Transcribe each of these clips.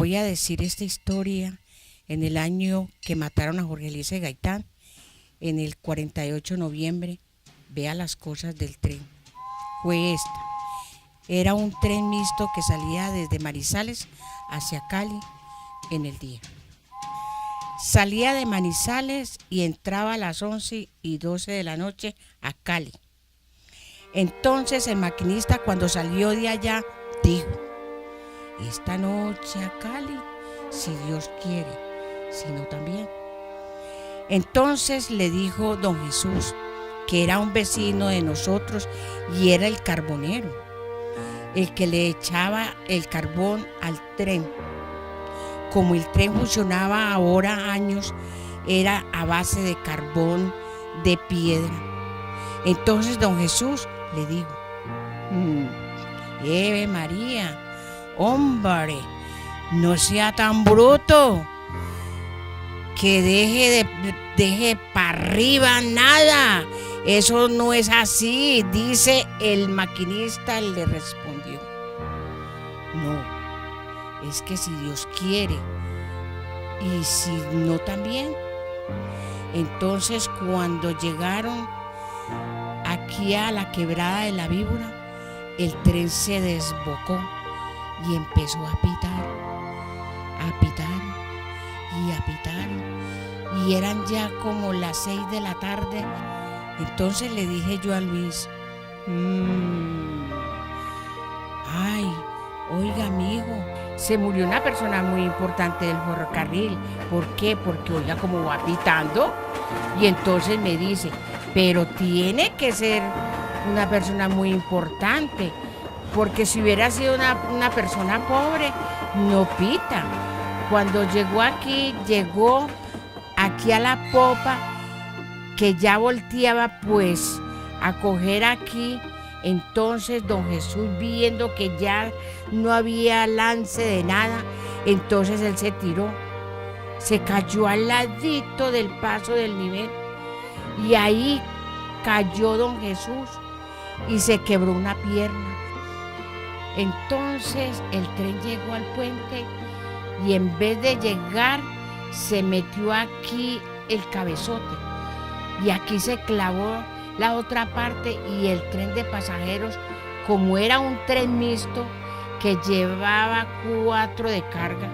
voy a decir esta historia en el año que mataron a Jorge Eliezer Gaitán, en el 48 de noviembre. Vea las cosas del tren. Fue esta. Era un tren mixto que salía desde Manizales hacia Cali en el día. Salía de Manizales y entraba a las 11:12 de la noche a Cali. Entonces el maquinista, cuando salió de allá, dijo: esta noche a Cali, si Dios quiere, si no también. Entonces le dijo don Jesús, que era un vecino de nosotros y era el carbonero, el que le echaba el carbón al tren. Como el tren funcionaba ahora años, era a base de carbón, de piedra. Entonces don Jesús le dijo: Eve María, hombre, no sea tan bruto, que deje para arriba nada. Eso no es así, dice el maquinista. Le respondió: no, es que si Dios quiere y si no también. Entonces cuando llegaron aquí a la quebrada de la Víbora, el tren se desbocó y empezó a pitar y a pitar, y eran ya como las 6 de la tarde. Entonces le dije yo a Luis: ay, oiga amigo, se murió una persona muy importante del ferrocarril. ¿Por qué? Porque oiga cómo va pitando. Y entonces me dice: pero tiene que ser una persona muy importante, porque si hubiera sido una persona pobre, no pita. Cuando llegó aquí a la popa, que ya volteaba pues a coger aquí. Entonces don Jesús, viendo que ya no había lance de nada, entonces él se tiró, se cayó al ladito del paso del nivel, y ahí cayó don Jesús y se quebró una pierna. Entonces el tren llegó al puente y en vez de llegar, se metió aquí el cabezote y aquí se clavó la otra parte, y el tren de pasajeros, como era un tren mixto que llevaba 4 de carga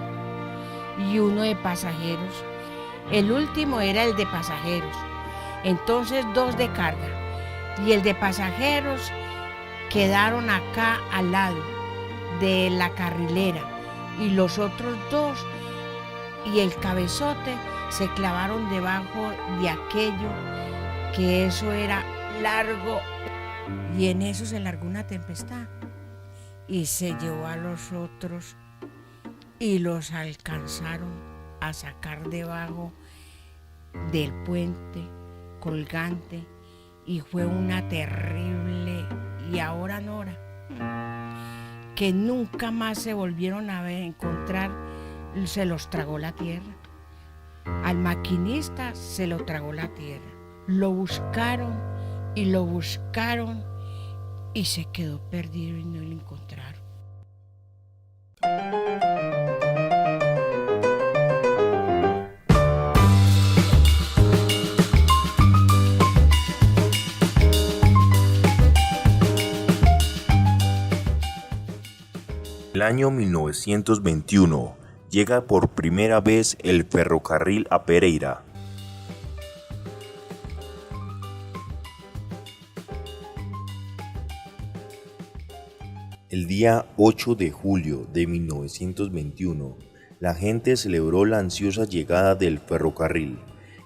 y 1 de pasajeros, el último era el de pasajeros, entonces 2 de carga, y el de pasajeros quedaron acá al lado de la carrilera, y los otros 2 y el cabezote se clavaron debajo de aquello, que eso era largo, y en eso se largó una tempestad y se llevó a los otros y los alcanzaron a sacar debajo del puente colgante, y fue una terrible y ahora nora, que nunca más se volvieron a encontrar. Se los tragó la tierra, al maquinista se lo tragó la tierra. Lo buscaron y se quedó perdido y no lo encontraron. El año 1921 llega por primera vez el ferrocarril a Pereira. El día 8 de julio de 1921, la gente celebró la ansiosa llegada del ferrocarril.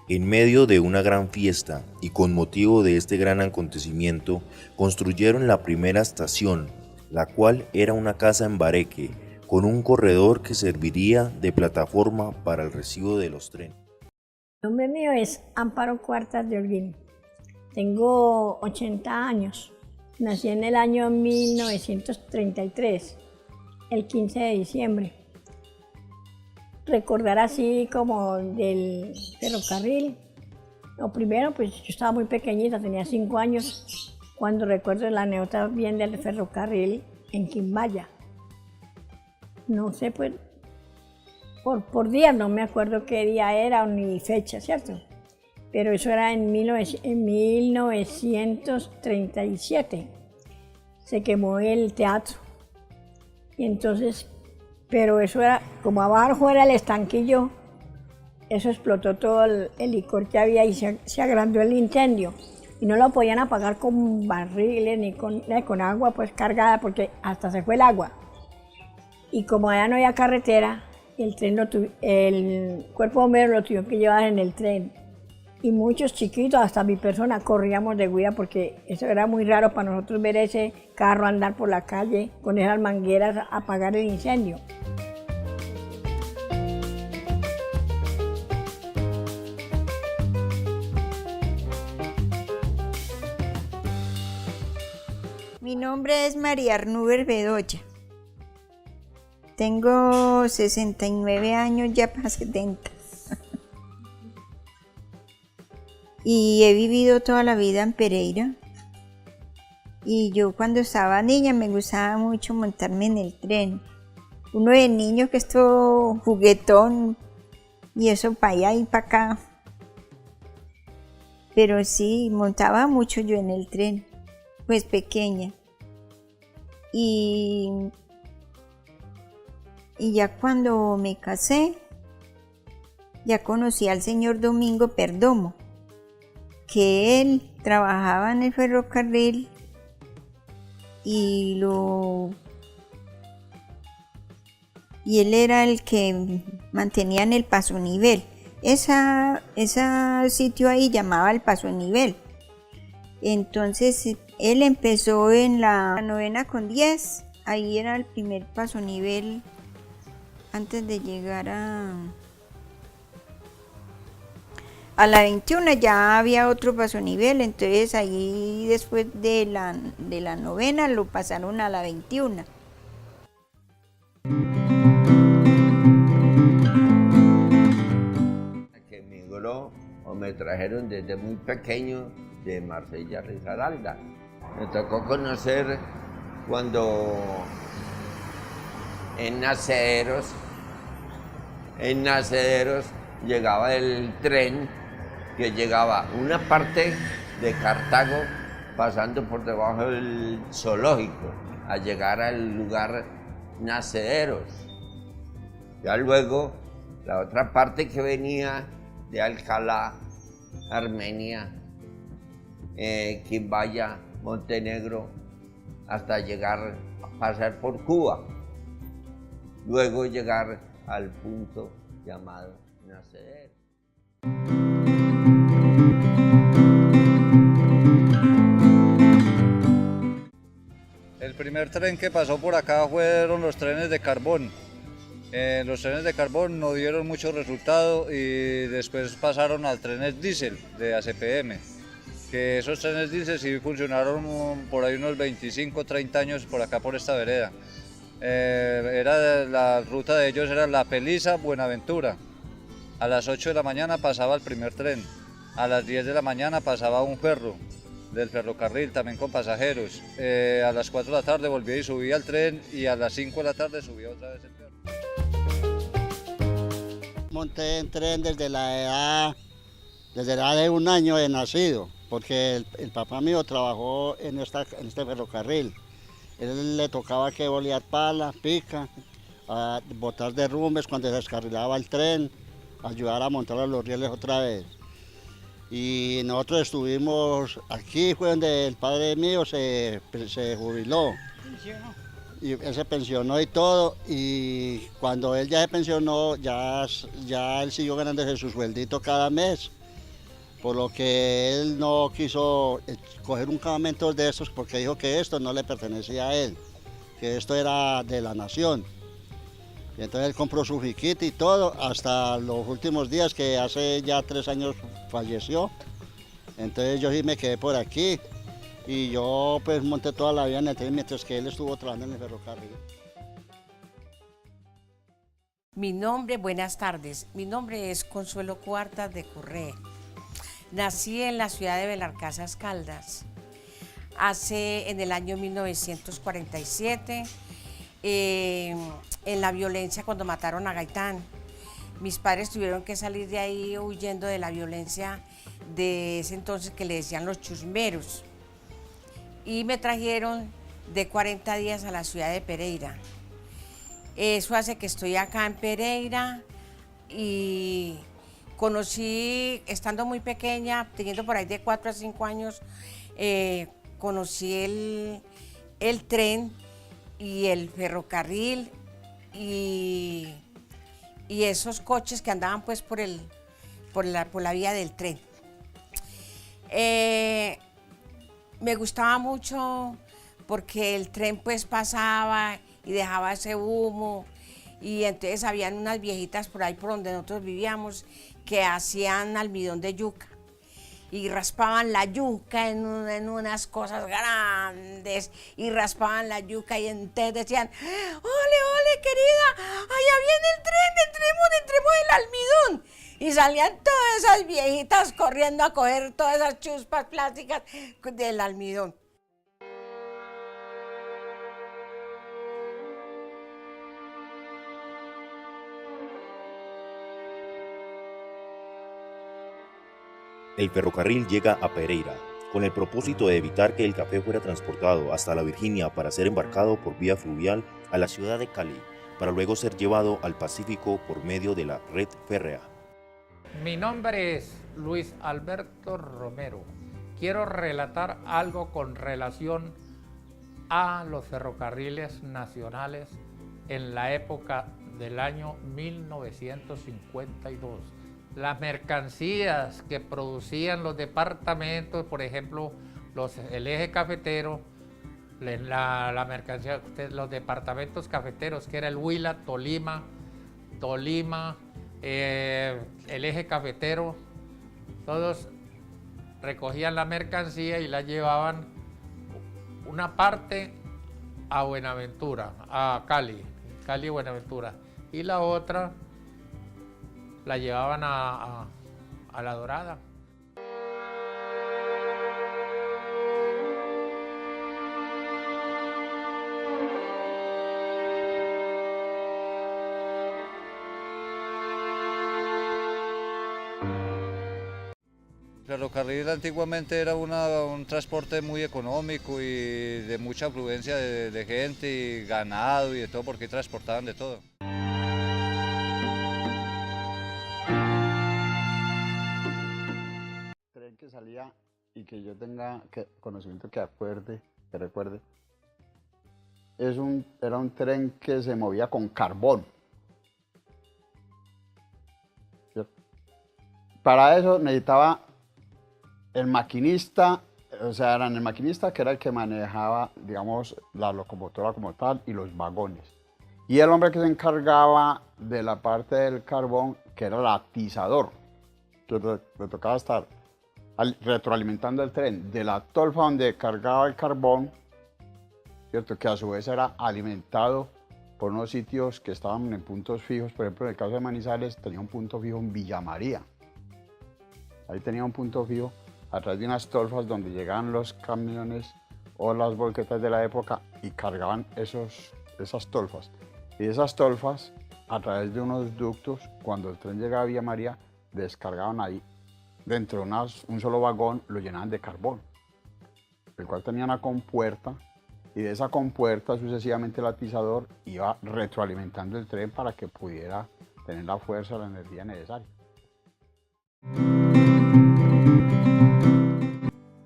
En medio de una gran fiesta y con motivo de este gran acontecimiento, construyeron la primera estación, la cual era una casa en Bareque, con un corredor que serviría de plataforma para el recibo de los trenes. El nombre mío es Amparo Cuartas de Holguín. Tengo 80 años. Nací en el año 1933, el 15 de diciembre. Recordar así como del ferrocarril. Lo primero, pues yo estaba muy pequeñita, tenía 5 años, cuando recuerdo la anécdota bien del ferrocarril en Quimbaya. No sé, pues, por días, no me acuerdo qué día era ni fecha, ¿cierto? Pero eso era en 1937. Se quemó el teatro. Y entonces, pero eso era, como abajo era el estanquillo, eso explotó todo el licor que había y se agrandó el incendio. Y no lo podían apagar con barriles ni con agua pues cargada, porque hasta se fue el agua. Y como allá no había carretera, el cuerpo bombero lo tuvieron que llevar en el tren. Y muchos chiquitos, hasta mi persona, corríamos de huida porque eso era muy raro para nosotros ver ese carro andar por la calle con esas mangueras a apagar el incendio. Mi nombre es María Arnúber Bedoya. Tengo 69 años, ya para 70. Y he vivido toda la vida en Pereira. Y yo cuando estaba niña me gustaba mucho montarme en el tren. Uno de niños que es todo juguetón y eso para allá y para acá. Pero sí, montaba mucho yo en el tren, pues pequeña. Y ya cuando me casé, ya conocí al señor Domingo Perdomo, que él trabajaba en el ferrocarril y él era el que mantenía en el Paso Nivel. Ese sitio ahí llamaba el Paso Nivel. Entonces él empezó en la 9:10, ahí era el primer Paso Nivel antes de llegar a la 21 ya había otro Paso Nivel, entonces ahí después de la 9 lo pasaron a la 21. Que migró o me trajeron desde muy pequeño de Marsella a Risaralda. Me tocó conocer cuando en Nacederos llegaba el tren que llegaba una parte de Cartago pasando por debajo del zoológico a llegar al lugar Nacederos. Ya luego la otra parte que venía de Alcalá, Armenia, Quimbaya, Montenegro, hasta llegar a pasar por Cuba. Luego llegar al punto llamado Nacederos. El primer tren que pasó por acá fueron los trenes de carbón. Los trenes de carbón no dieron mucho resultado y después pasaron a trenes diésel de ACPM. Que esos trenes diésel sí funcionaron por ahí unos 25, 30 años por acá por esta vereda. La ruta de ellos era La Peliza, Buenaventura. A las 8 de la mañana pasaba el primer tren. A las 10 de la mañana pasaba un ferro del ferrocarril, también con pasajeros. A las 4 de la tarde volvía y subía el tren y a las 5 de la tarde subía otra vez el ferro. Monté en tren desde la edad de 1 año de nacido, porque el papá mío trabajó en este ferrocarril. Él le tocaba que bolear pala, pica, botar derrumbes cuando se descarrilaba el tren, ayudar a montar a los rieles otra vez. Y nosotros estuvimos, aquí fue donde el padre mío se jubiló. Y él se pensionó y todo, y cuando él ya se pensionó, ya él siguió ganándose su sueldito cada mes, por lo que él no quiso coger un cargamento de estos porque dijo que esto no le pertenecía a él, que esto era de la nación. Y entonces él compró su fiquita y todo, hasta los últimos días, que hace ya 3 años falleció. Entonces yo sí me quedé por aquí. Y yo pues monté toda la vida en el tren mientras que él estuvo trabajando en el ferrocarril. Buenas tardes, mi nombre es Consuelo Cuartas de Correa. Nací en la ciudad de Belarcázar, Caldas, en el año 1947, en la violencia cuando mataron a Gaitán. mis padres tuvieron que salir de ahí huyendo de la violencia de ese entonces que le decían los chusmeros. Y me trajeron de 40 días a la ciudad de Pereira. Eso hace que estoy acá en Pereira y conocí, estando muy pequeña, teniendo por ahí de 4 a 5 años, conocí el tren y el ferrocarril y esos coches que andaban pues por la vía del tren. Me gustaba mucho porque el tren pues pasaba y dejaba ese humo y entonces habían unas viejitas por ahí por donde nosotros vivíamos que hacían almidón de yuca y raspaban la yuca en unas cosas grandes y raspaban la yuca y entonces decían, ole, ole, querida, allá viene el tren, entremos el almidón. Y salían todas esas viejitas corriendo a coger todas esas chuspas plásticas del almidón. El ferrocarril llega a Pereira, con el propósito de evitar que el café fuera transportado hasta la Virginia para ser embarcado por vía fluvial a la ciudad de Cali, para luego ser llevado al Pacífico por medio de la red férrea. Mi nombre es Luis Alberto Romero. Quiero relatar algo con relación a los ferrocarriles nacionales en la época del año 1952. Las mercancías que producían los departamentos, por ejemplo, el eje cafetero, la mercancía, los departamentos cafeteros, que era el Huila, Tolima, el eje cafetero, todos recogían la mercancía y la llevaban una parte a Buenaventura, a Cali, Buenaventura, y la otra la llevaban a La Dorada. El ferrocarril antiguamente era un transporte muy económico y de mucha afluencia de gente y ganado y de todo, porque transportaban de todo. Tren que salía y que yo tenga conocimiento que recuerde, era un tren que se movía con carbón. ¿Cierto? Para eso necesitaba el maquinista, o sea, era el maquinista que era el que manejaba, digamos, la locomotora como tal y los vagones. Y el hombre que se encargaba de la parte del carbón, que era el atizador, que le tocaba estar retroalimentando el tren de la tolfa donde cargaba el carbón, ¿cierto? Que a su vez era alimentado por unos sitios que estaban en puntos fijos. Por ejemplo, en el caso de Manizales tenía un punto fijo en Villa María. Ahí tenía un punto fijo a través de unas tolfas donde llegaban los camiones o las volquetas de la época y cargaban esas tolfas. Y esas tolfas, a través de unos ductos, cuando el tren llegaba a Villa María, descargaban ahí. Dentro de un solo vagón lo llenaban de carbón, el cual tenía una compuerta, y de esa compuerta sucesivamente el atizador iba retroalimentando el tren para que pudiera tener la fuerza, la energía necesaria.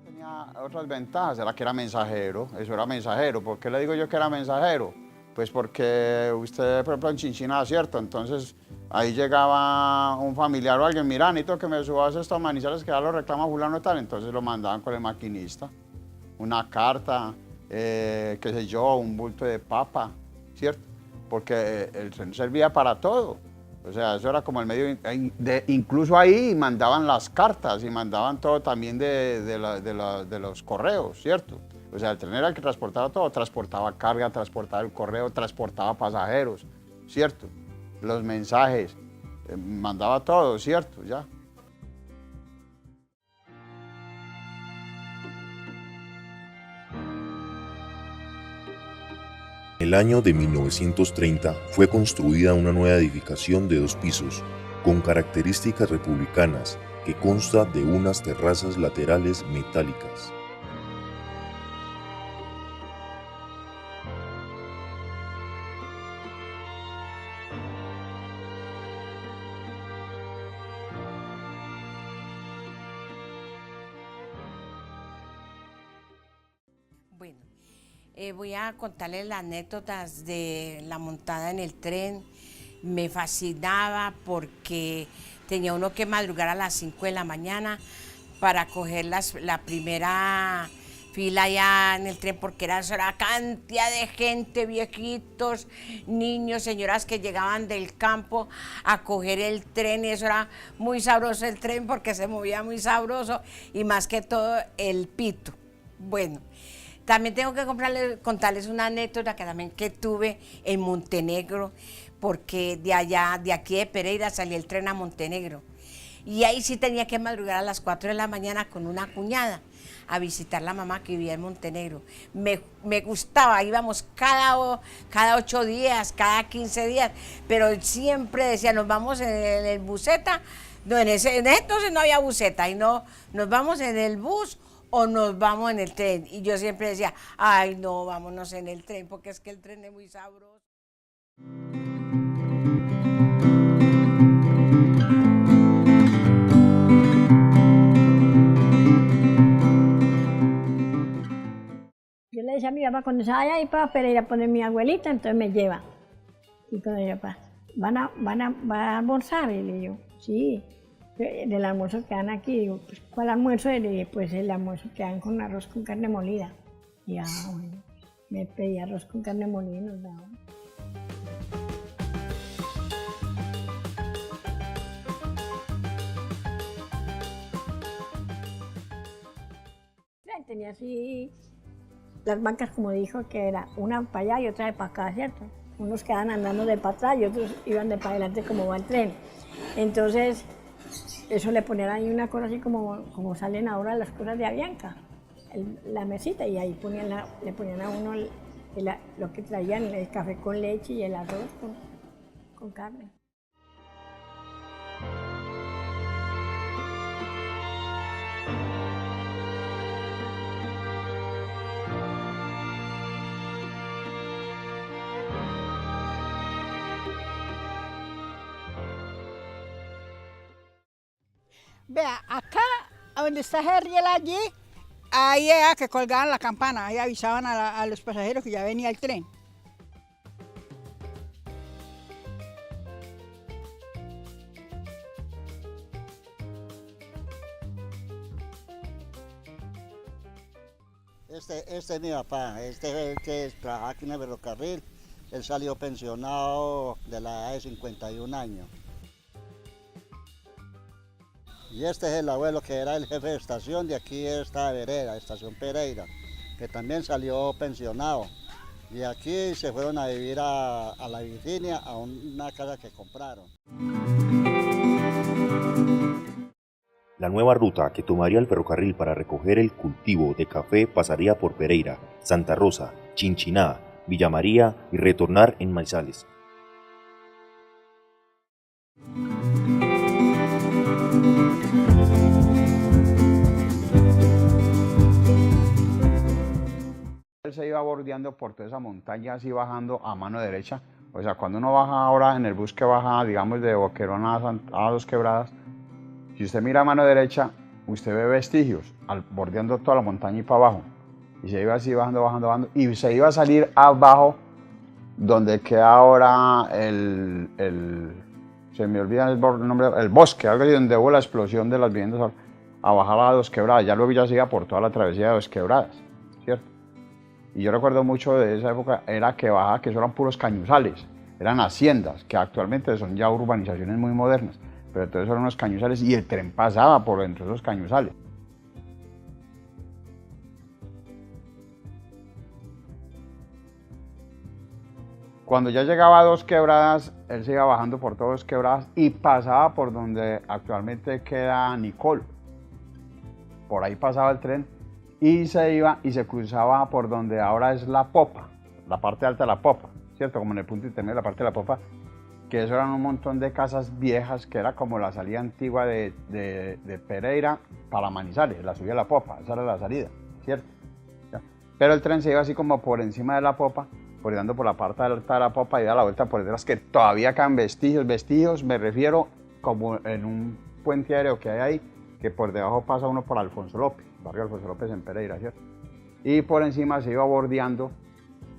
Tenía otras ventajas, era que era mensajero, eso era mensajero. ¿Por qué le digo yo que era mensajero? Pues porque usted, por ejemplo, en Chinchina, ¿cierto? Entonces ahí llegaba un familiar o alguien, mira, necesito que me subas estos Manizales que ya lo reclama fulano y tal, entonces lo mandaban con el maquinista, una carta, qué sé yo, un bulto de papa, ¿cierto? Porque el tren servía para todo, o sea, eso era como el medio, incluso ahí mandaban las cartas y mandaban todo también de los correos, ¿cierto? O sea, el tren era el que transportaba todo, transportaba carga, transportaba el correo, transportaba pasajeros, ¿cierto? Los mensajes, mandaba todo, ¿cierto? Ya. En el año de 1930 fue construida una nueva edificación de 2 pisos, con características republicanas que consta de unas terrazas laterales metálicas. Bueno, voy a contarles las anécdotas de la montada en el tren. Me fascinaba porque tenía uno que madrugar a las 5 de la mañana para coger la primera fila allá en el tren, porque era cantidad de gente, viejitos, niños, señoras que llegaban del campo a coger el tren, y eso era muy sabroso el tren porque se movía muy sabroso y más que todo el pito. Bueno, también tengo que contarles una anécdota que tuve en Montenegro, porque de aquí de Pereira salía el tren a Montenegro. Y ahí sí tenía que madrugar a las 4 de la mañana con una cuñada a visitar a la mamá que vivía en Montenegro. Me gustaba, íbamos cada 8 días, cada 15 días, pero siempre decía, nos vamos en el buseta. No, en ese entonces no había buseta, y no, nos vamos en el bus o nos vamos en el tren. Y yo siempre decía, ay no, vámonos en el tren, porque es que el tren es muy sabroso. Yo le decía a mi papá, cuando se vaya ahí para Pereira a poner mi abuelita, entonces me lleva. Y cuando mi papá, ¿van a almorzar? Y le digo, sí, del almuerzo que dan aquí. Digo, pues, ¿cuál almuerzo? Y le dije, pues el almuerzo que dan con arroz con carne molida. Y bueno, me pedí arroz con carne molida y nos daban. Tenía así las bancas, como dijo, que era una para allá y otra de para acá, ¿cierto? Unos quedaban andando de para atrás y otros iban de para adelante como va el tren. Entonces, eso le ponían ahí una cosa así como salen ahora las cosas de Avianca, la mesita, y ahí le ponían a uno lo que traían, el café con leche y el arroz con carne. Vea, acá, donde está ese riel allí, ahí era que colgaban la campana, ahí avisaban a los pasajeros que ya venía el tren. Este es mi papá, este es el que trabaja aquí en el ferrocarril. Él salió pensionado de la edad de 51 años. Y este es el abuelo que era el jefe de estación de aquí de esta vereda, Estación Pereira, que también salió pensionado. Y aquí se fueron a vivir a la Virginia, a una casa que compraron. La nueva ruta que tomaría el ferrocarril para recoger el cultivo de café pasaría por Pereira, Santa Rosa, Chinchiná, Villa María y retornar en Maizales. Él se iba bordeando por toda esa montaña, así bajando a mano derecha. O sea, cuando uno baja ahora en el bus que baja, digamos, de Boquerón a Dos Quebradas, si usted mira a mano derecha, usted ve vestigios, bordeando toda la montaña y para abajo. Y se iba así bajando, bajando, bajando, y se iba a salir abajo, donde queda ahora se me olvida el nombre, el bosque, algo así, donde hubo la explosión de las viviendas, a bajar a Dos Quebradas. Ya luego ya se iba por toda la travesía de Dos Quebradas, ¿cierto? Y yo recuerdo mucho de esa época, era que bajaba, que eso eran puros cañuzales, eran haciendas, que actualmente son ya urbanizaciones muy modernas, pero entonces eran unos cañuzales y el tren pasaba por dentro de esos cañuzales. Cuando ya llegaba a Dos Quebradas, él se iba bajando por todas Dos Quebradas y pasaba por donde actualmente queda Nicol. Por ahí pasaba el tren y se iba y se cruzaba por donde ahora es la popa, la parte alta de la popa, ¿cierto? Como en el punto intermedio de la parte de la popa. que eso eran un montón de casas viejas, que era como la salida antigua de Pereira para Manizales, la subida a la popa, esa era la salida, ¿cierto? ¿Ya? Pero el tren se iba así como por encima de la popa, bordeando por la parte alta de la popa y da la vuelta por detrás, que todavía quedan vestigios, me refiero como en un puente aéreo que hay ahí, que por debajo pasa uno por Alfonso López, barrio Alfonso López en Pereira, ¿cierto? Y por encima se iba bordeando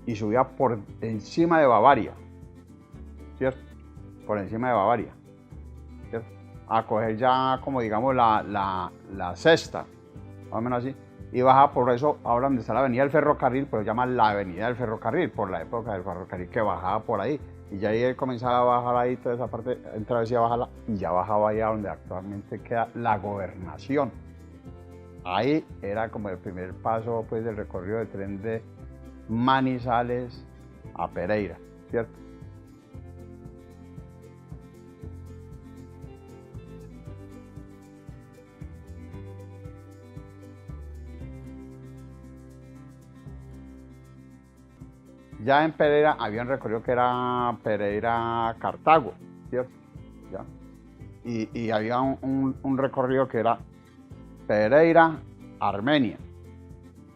y subía por encima de Bavaria, ¿cierto? Por encima de Bavaria, ¿cierto? A coger ya como digamos la sexta, más o menos así, y bajaba por eso, ahora donde está la avenida del ferrocarril, pues se llama la avenida del ferrocarril, por la época del ferrocarril que bajaba por ahí, y ya ahí él comenzaba a bajar ahí toda esa parte, entraba y bajarla, y ya bajaba allá donde actualmente queda la Gobernación. Ahí era como el primer paso pues del recorrido del tren de Manizales a Pereira, ¿cierto? Ya en Pereira había un recorrido que era Pereira-Cartago, ¿cierto? ¿Ya? Y había un recorrido que era Pereira-Armenia.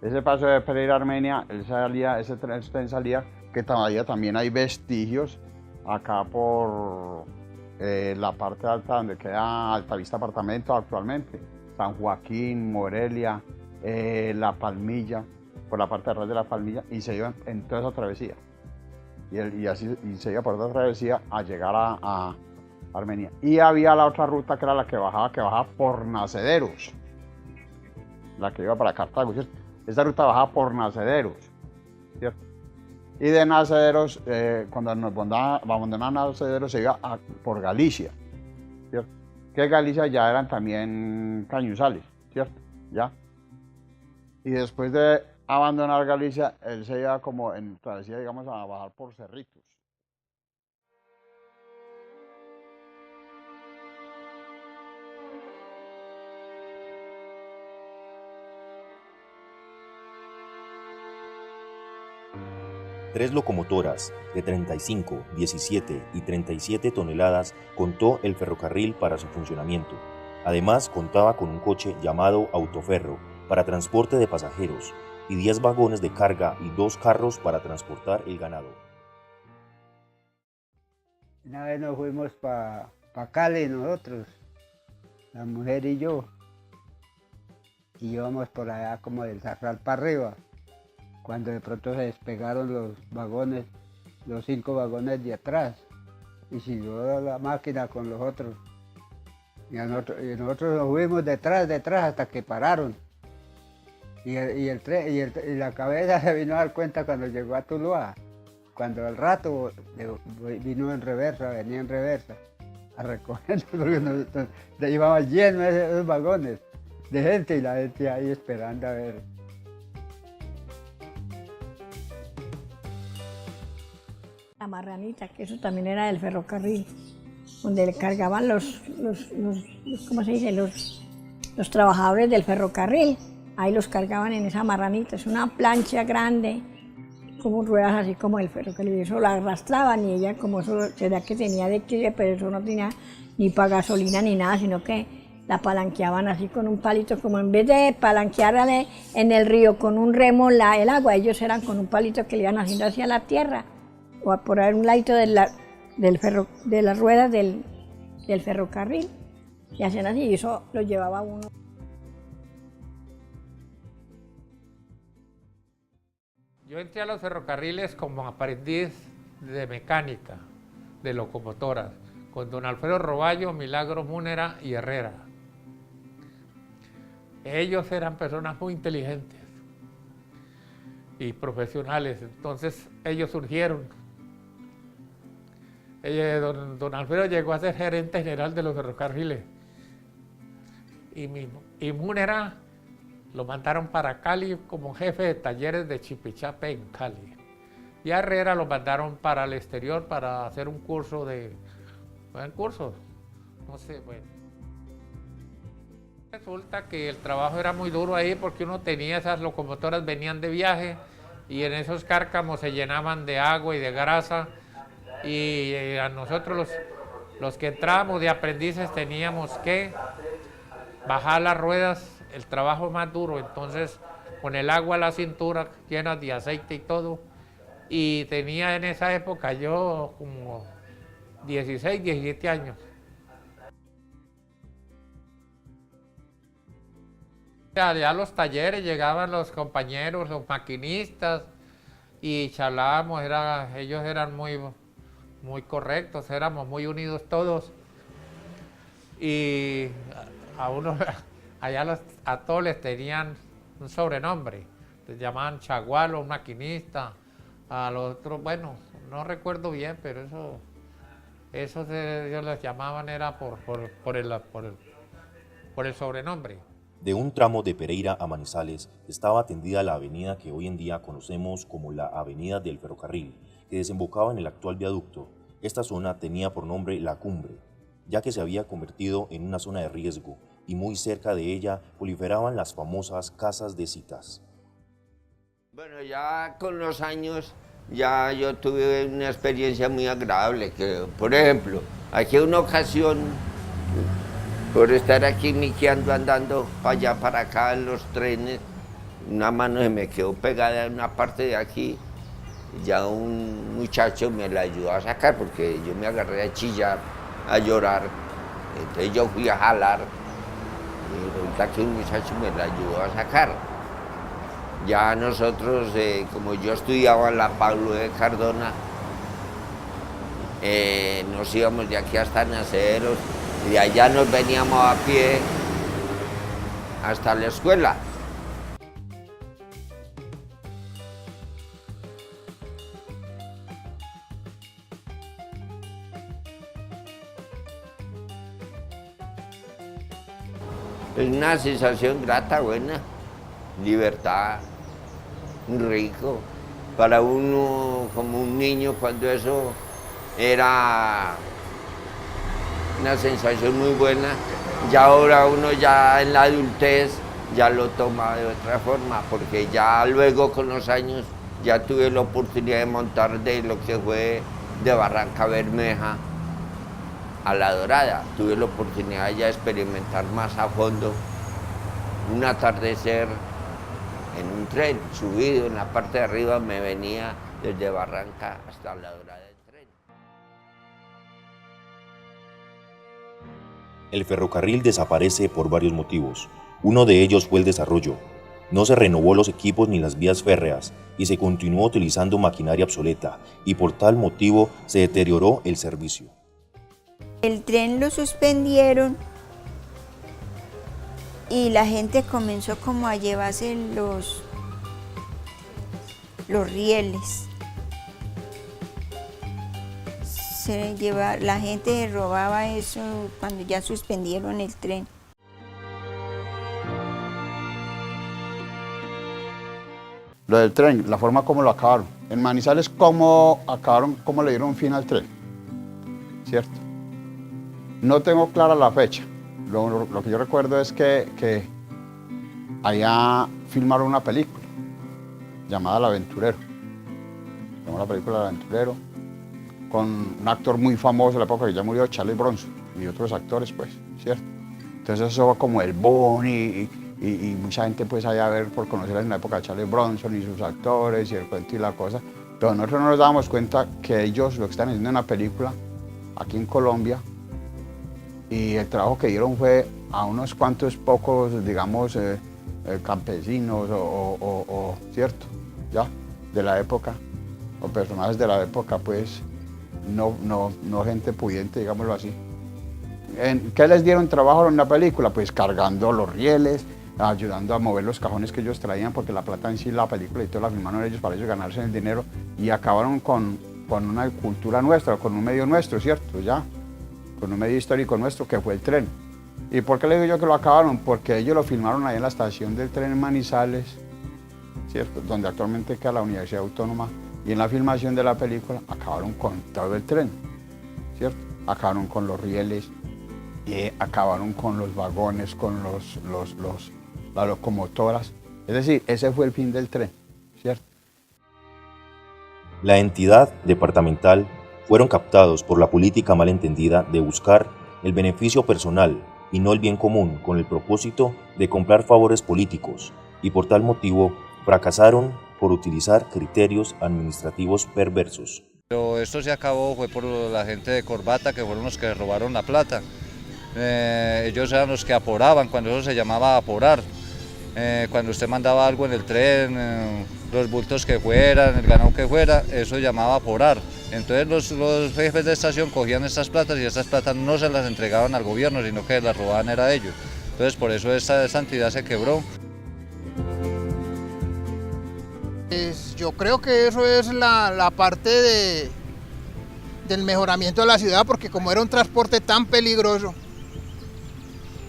Ese paso de Pereira-Armenia, ese tren salía, que todavía también hay vestigios acá por la parte alta donde queda Altavista Apartamento actualmente, San Joaquín, Morelia, La Palmilla, por la parte de atrás de La Palmilla, y se iban en toda esa travesía. Y se iba por otra travesía a llegar a Armenia. Y había la otra ruta que era la que bajaba por Nacederos, la que iba para Cartago, ¿cierto? Esta ruta bajaba por Nacederos, ¿cierto? Y de Nacederos, cuando nos abandonaban Nacederos, se iba por Galicia, ¿cierto? Que Galicia ya eran también cañuzales, ¿cierto? ¿Ya? Y después de abandonar Galicia, él se iba como en travesía, digamos, a bajar por Cerritos. Tres locomotoras de 35, 17 y 37 toneladas contó el ferrocarril para su funcionamiento. Además, contaba con un coche llamado autoferro para transporte de pasajeros y 10 vagones de carga y 2 carros para transportar el ganado. Una vez nos fuimos para Cali nosotros, la mujer y yo, y íbamos por allá como del Sarral para arriba, cuando de pronto se despegaron los vagones, los 5 vagones de atrás, y siguió la máquina con los otros. Y nosotros nos fuimos detrás hasta que pararon. Y la cabeza se vino a dar cuenta cuando llegó a Tuluá, cuando al rato venía en reversa, a recogernos, porque íbamos llenos esos vagones de gente y la gente ahí esperando a ver. La marranita, que eso también era del ferrocarril, donde le cargaban ¿cómo se dice? Los trabajadores del ferrocarril, ahí los cargaban en esa marranita, es una plancha grande, como ruedas así como el ferrocarril, eso la arrastraban y ella como eso, será que tenía de equilibrio, pero eso no tenía ni para gasolina ni nada, sino que la palanqueaban así con un palito, como en vez de palanquearla en el río con un remo el agua, ellos eran con un palito que le iban haciendo hacia la tierra, o por ahí un ladito de las ruedas del ferrocarril, y hacían así, y eso lo llevaba uno. Yo entré a los ferrocarriles como aprendiz de mecánica, de locomotoras, con don Alfredo Roballo, Milagro Múnera y Herrera. Ellos eran personas muy inteligentes y profesionales, entonces ellos surgieron. Don Alfredo llegó a ser gerente general de los ferrocarriles y Múnera lo mandaron para Cali como jefe de talleres de Chipichape en Cali. Y a Herrera lo mandaron para el exterior para hacer un curso no sé, bueno. Resulta que el trabajo era muy duro ahí porque uno tenía esas locomotoras, venían de viaje y en esos cárcamos se llenaban de agua y de grasa y a nosotros los que entrábamos de aprendices teníamos que bajar las ruedas, el trabajo más duro, entonces con el agua a la cintura llena de aceite y todo, y tenía en esa época yo como 16, 17 años. Allá a los talleres llegaban los compañeros, los maquinistas, y charlábamos, ellos eran muy correctos, éramos muy unidos todos. Y a todos les tenían un sobrenombre, les llamaban chagualo, un maquinista, a los otros, bueno, no recuerdo bien, pero ellos les llamaban era por el sobrenombre. De un tramo de Pereira a Manizales estaba tendida la avenida que hoy en día conocemos como la Avenida del Ferrocarril, que desembocaba en el actual viaducto. Esta zona tenía por nombre La Cumbre, ya que se había convertido en una zona de riesgo, y muy cerca de ella proliferaban las famosas casas de citas. Bueno, ya con los años, ya yo tuve una experiencia muy agradable, que, por ejemplo, aquí una ocasión, por estar aquí miqueando, andando para allá, para acá en los trenes, una mano se me quedó pegada en una parte de aquí, y ya un muchacho me la ayudó a sacar, porque yo me agarré a chillar, a llorar, entonces yo fui a jalar, y resulta que un muchacho me la ayudó a sacar. Ya nosotros, como yo estudiaba en la Pablo de Cardona, nos íbamos de aquí hasta Naceros, y de allá nos veníamos a pie hasta la escuela. Es una sensación grata, buena, libertad, rico. Para uno, como un niño, cuando eso era una sensación muy buena, ya ahora uno ya en la adultez ya lo toma de otra forma, porque ya luego con los años ya tuve la oportunidad de montar de lo que fue de Barranca Bermeja a La Dorada. Tuve la oportunidad ya de experimentar más a fondo un atardecer en un tren, subido en la parte de arriba, me venía desde Barranca hasta La Dorada del tren. El ferrocarril desaparece por varios motivos. Uno de ellos fue el desarrollo. No se renovó los equipos ni las vías férreas y se continuó utilizando maquinaria obsoleta, y por tal motivo se deterioró el servicio. El tren lo suspendieron y la gente comenzó como a llevarse los rieles. La gente robaba eso cuando ya suspendieron el tren. Lo del tren, la forma como lo acabaron. En Manizales, ¿cómo acabaron, cómo le dieron fin al tren? ¿Cierto? No tengo clara la fecha. Lo que yo recuerdo es que allá filmaron una película llamada El Aventurero. Llamó la película El Aventurero, con un actor muy famoso de la época que ya murió, Charles Bronson, y otros actores, pues, ¿cierto? Entonces eso fue como el boom y mucha gente pues allá a ver por conocer en la época de Charles Bronson y sus actores y el cuento y la cosa. Pero nosotros no nos dábamos cuenta que ellos lo que están haciendo en una película aquí en Colombia, y el trabajo que dieron fue a unos cuantos pocos, digamos, campesinos o ¿cierto? Ya, de la época, o personajes de la época, pues, no gente pudiente, digámoslo así. ¿Qué les dieron trabajo en la película? Pues cargando los rieles, ayudando a mover los cajones que ellos traían, porque la plata en sí, la película y todo la filmaron ellos para ellos ganarse el dinero, y acabaron con una cultura nuestra, con un medio nuestro, ¿cierto? Ya, con un medio histórico nuestro que fue el tren. ¿Y por qué le digo yo que lo acabaron? Porque ellos lo filmaron ahí en la estación del tren en Manizales, ¿cierto? Donde actualmente queda la Universidad Autónoma, y en la filmación de la película acabaron con todo el tren, ¿cierto? Acabaron con los rieles, y acabaron con los vagones, con las locomotoras. Es decir, ese fue el fin del tren, ¿cierto? La entidad departamental fueron captados por la política malentendida de buscar el beneficio personal y no el bien común con el propósito de comprar favores políticos y por tal motivo fracasaron por utilizar criterios administrativos perversos. Pero esto se acabó fue por la gente de corbata, que fueron los que robaron la plata. Ellos eran los que aporaban, cuando eso se llamaba aporar. Cuando usted mandaba algo en el tren, los bultos que fueran, el ganado que fuera, eso se llamaba aporar. Entonces los jefes de estación cogían estas platas y estas platas no se las entregaban al gobierno, sino que las robaban era a ellos. Entonces por eso esta entidad se quebró. Yo creo que eso es la parte del mejoramiento de la ciudad, porque como era un transporte tan peligroso,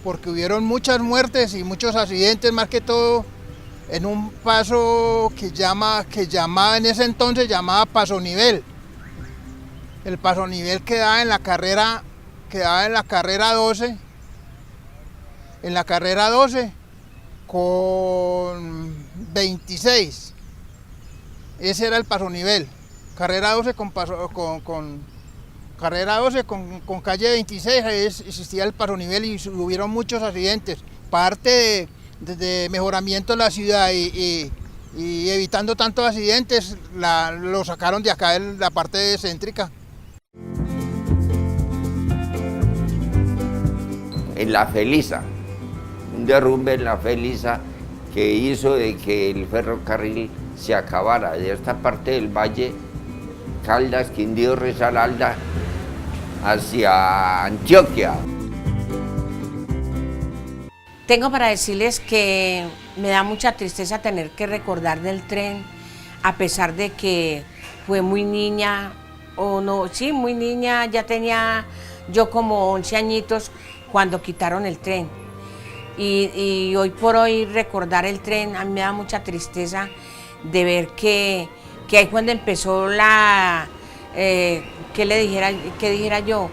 porque hubieron muchas muertes y muchos accidentes, más que todo en un paso que llamaba en ese entonces llamaba paso nivel. El paso nivel quedaba en la carrera 12, en la carrera 12 con 26. Ese era el paso nivel, carrera 12 con carrera 12 con calle 26 existía el paso nivel y hubieron muchos accidentes. Parte de mejoramiento de la ciudad y evitando tantos accidentes, lo sacaron de acá en la parte céntrica. En la Felisa, un derrumbe en la Felisa que hizo de que el ferrocarril se acabara de esta parte del valle, Caldas, Quindío, Risaralda, hacia Antioquia. Tengo para decirles que me da mucha tristeza tener que recordar del tren, a pesar de que fue muy niña, o no, sí, muy niña, ya tenía yo como 11 añitos cuando quitaron el tren. Y hoy por hoy recordar el tren, a mí me da mucha tristeza de ver que ahí cuando empezó que dijera yo,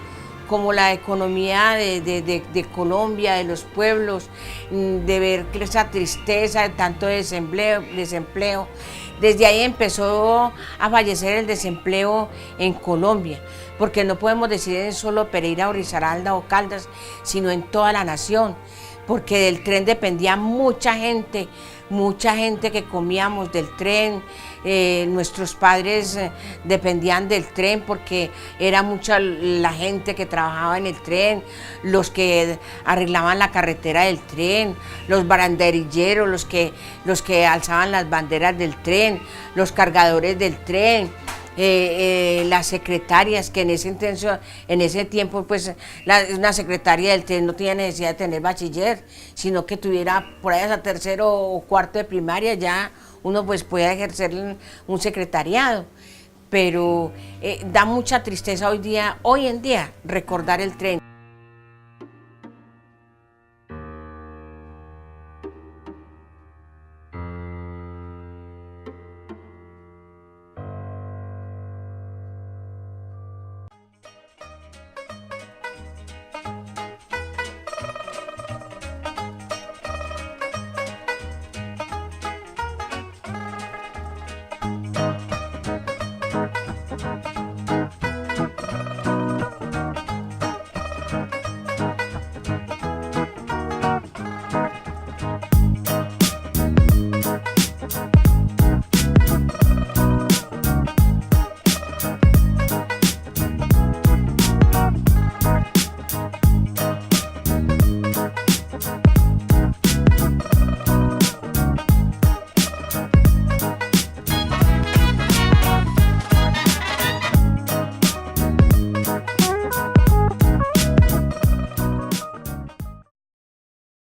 como la economía de Colombia, de los pueblos, de ver esa tristeza de tanto desempleo. Desde ahí empezó a fallecer el desempleo en Colombia, porque no podemos decir en solo Pereira o Risaralda o Caldas, sino en toda la nación, porque del tren dependía mucha gente que comíamos del tren. Nuestros padres dependían del tren porque era mucha la gente que trabajaba en el tren, los que arreglaban la carretera del tren, los baranderilleros, los que alzaban las banderas del tren, los cargadores del tren. Las secretarias que en ese tiempo pues una secretaria del tren no tenía necesidad de tener bachiller, sino que tuviera por ahí hasta tercero o cuarto de primaria, ya uno pues podía ejercer un secretariado. Pero da mucha tristeza hoy en día recordar el tren.